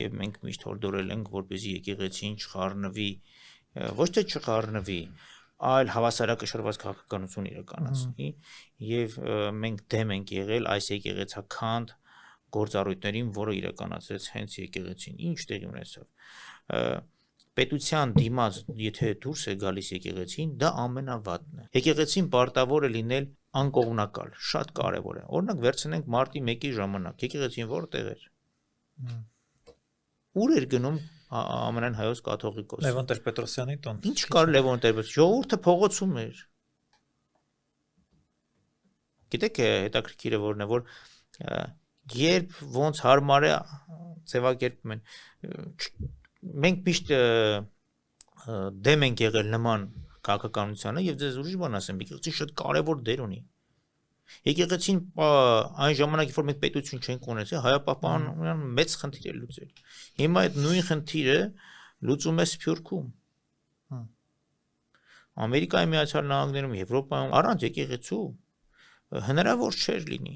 եւ մենք միշտ հորդորել ենք, որպեսզի եկեղեցին չխառնվի, ոչ թե չխառնվի, այլ հավասարակշռված քաղաքականություն իրականացնի եւ մենք դեմ ենք եղել այս եկեղեցաքանդ գործառույթներին, որը իրականացրեց հենց եկեղեցին, ինչ տեղի ունեցավ պետության դիմաց, եթե դուրս է գալիս եկեղեցին, դա ամենավատն է։ Եկեղեցին պարտավոր է լինել անկողմնակալ, շատ կարևոր է։ Օրինակ վերցնենք մարտի 1-ի ժամանակ, եկեղեցին որտեղ էր։ Ուր էր գնում Ամենայն հայոց կաթողիկոսը։ Լևոն Տեր-Պետրոսյանի տուն։ Ինչ կար Լևոն Տեր-Պետրոսյանի, ժողովուրդը փողոցում էր։ Գիտեք, հետաքրքիրը որն է, որ երբ ոնց հարմար է ձևակերպում են, մենք միշտ դեմ ենք եղել նման քաղաքականությանը եւ ձեզ ուրիշ բան ասեմ, եկեղեցին շատ կարեւոր դեր ունի։ Եկեղեցին այն ժամանակ, որ մենք պետություն չենք ունեցել, հայապահպանության մեծ խնդիր է լուծել։ Հիմա այդ նույն խնդիրը լուծում է Սփյուռքում։ Ամերիկայի Միացյալ Նահանգներում, Եվրոպայում առանց եկեղեցու հնարավոր չէր լինի։